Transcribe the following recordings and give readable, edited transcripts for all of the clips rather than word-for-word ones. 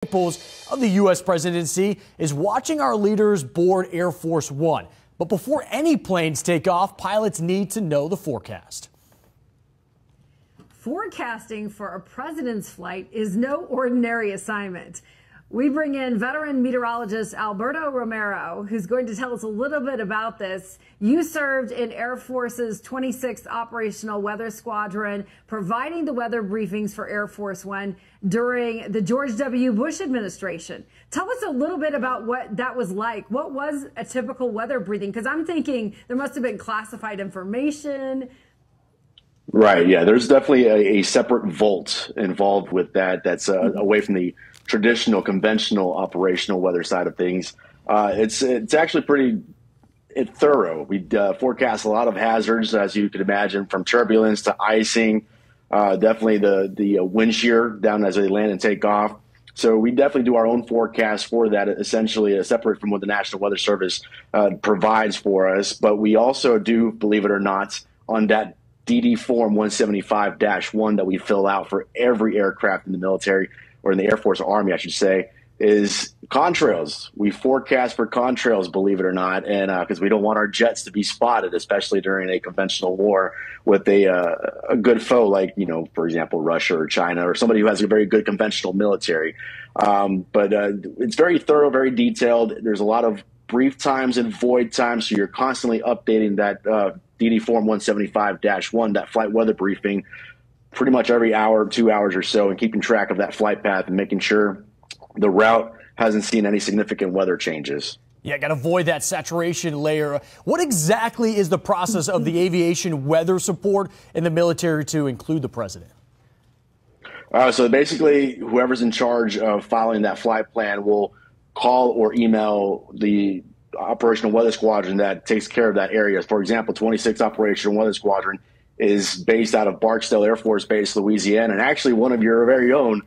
Of the U.S. presidency is watching our leaders board Air Force One. But before any planes take off, pilots need to know the forecast. Forecasting for a president's flight is no ordinary assignment. We bring in veteran meteorologist Alberto Romero, who's going to tell us a little bit about this. You served in Air Force's 26th Operational Weather Squadron, providing the weather briefings for Air Force One during the George W. Bush administration. Tell us a little bit about what that was like. What was a typical weather briefing? Because I'm thinking there must have been classified information. Right. Yeah, there's definitely a separate vault involved with that. That's away from the traditional, conventional operational weather side of things. It's actually pretty thorough. We forecast a lot of hazards, as you can imagine, from turbulence to icing, definitely the wind shear down as they land and take off. So we definitely do our own forecast for that, essentially separate from what the National Weather Service provides for us. But we also do, believe it or not, on that DD Form 175-1 that we fill out for every aircraft in the military, or in the Air Force or Army, I should say, is contrails. We forecast for contrails, believe it or not, and because we don't want our jets to be spotted, especially during a conventional war with a good foe like, for example, Russia or China, or somebody who has a very good conventional military. But it's very thorough, very detailed. There's a lot of brief times and void times, so you're constantly updating that DD Form 175-1, that flight weather briefing, pretty much every hour, 2 hours or so, and keeping track of that flight path and making sure the route hasn't seen any significant weather changes. Yeah, got to avoid that saturation layer. What exactly is the process of the aviation weather support in the military to include the president? So basically, whoever's in charge of following that flight plan will call or email the Operational Weather Squadron that takes care of that area. For example, 26th Operational Weather Squadron is based out of Barksdale Air Force Base, Louisiana, and actually one of your very own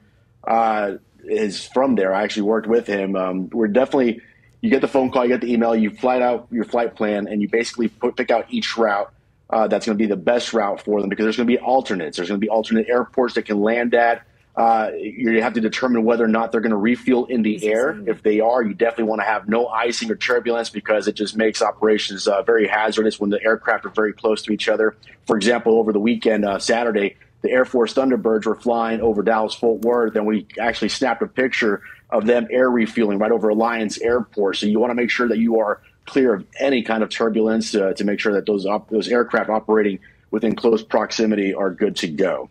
is from there. I actually worked with him. You get the phone call, you get the email, you flight out your flight plan, and you basically pick out each route that's going to be the best route for them, because there's going to be alternates. There's going to be alternate airports that can land at. You have to determine whether or not they're going to refuel in the air. If they are, you definitely want to have no icing or turbulence, because it just makes operations very hazardous when the aircraft are very close to each other. For example, over the weekend, Saturday, the Air Force Thunderbirds were flying over Dallas-Fort Worth, and we actually snapped a picture of them air refueling right over Alliance Airport. So you want to make sure that you are clear of any kind of turbulence to make sure that those aircraft operating within close proximity are good to go.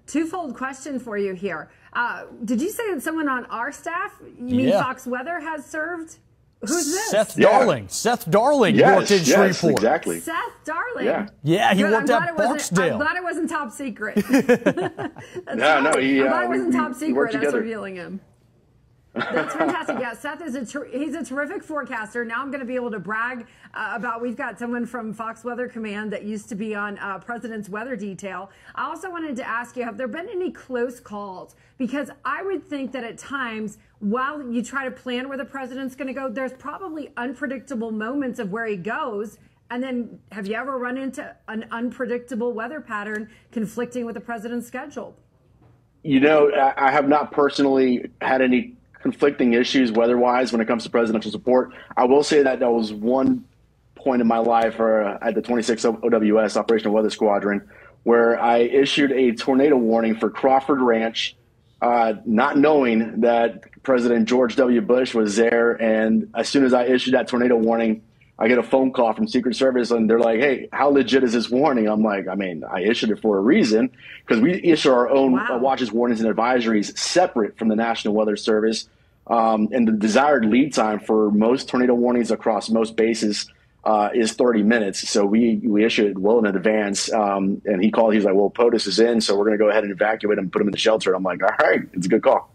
Twofold question for you here. Did you say that someone on our staff, you mean Fox Weather, has served? Who's this? Seth Darling. Seth Darling worked in Shreveport. Yes, exactly. Seth Darling. Yeah, he worked at Barksdale. I'm glad it wasn't top secret. I'm glad it wasn't top secret. That's revealing him. That's fantastic. Yeah, Seth is he's a terrific forecaster. Now I'm going to be able to brag about, we've got someone from Fox Weather Command that used to be on President's Weather Detail. I also wanted to ask you, have there been any close calls? Because I would think that at times, while you try to plan where the president's going to go, there's probably unpredictable moments of where he goes. And then have you ever run into an unpredictable weather pattern conflicting with the president's schedule? I have not personally had any conflicting issues weather-wise when it comes to presidential support. I will say that was one point in my life at the 26th OWS, Operational Weather Squadron, where I issued a tornado warning for Crawford Ranch, not knowing that President George W. Bush was there. And as soon as I issued that tornado warning, I get a phone call from Secret Service, and they're like, "Hey, how legit is this warning?" I'm like, I issued it for a reason, because we issue our own watches, warnings, and advisories separate from the National Weather Service. And the desired lead time for most tornado warnings across most bases is 30 minutes. So we issue it well in advance. And he called, he's like, "Well, POTUS is in, so we're going to go ahead and evacuate him and put him in the shelter." I'm like, "All right, it's a good call."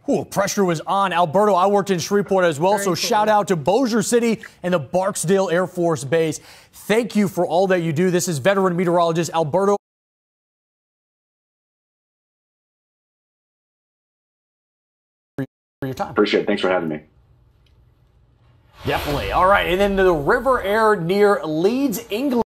Ooh, pressure was on. Alberto, I worked in Shreveport as well, so shout out to Bossier City and the Barksdale Air Force Base. Thank you for all that you do. This is veteran meteorologist Alberto. For your time. Appreciate it. Thanks for having me. Definitely. All right, and then the River Air near Leeds, England.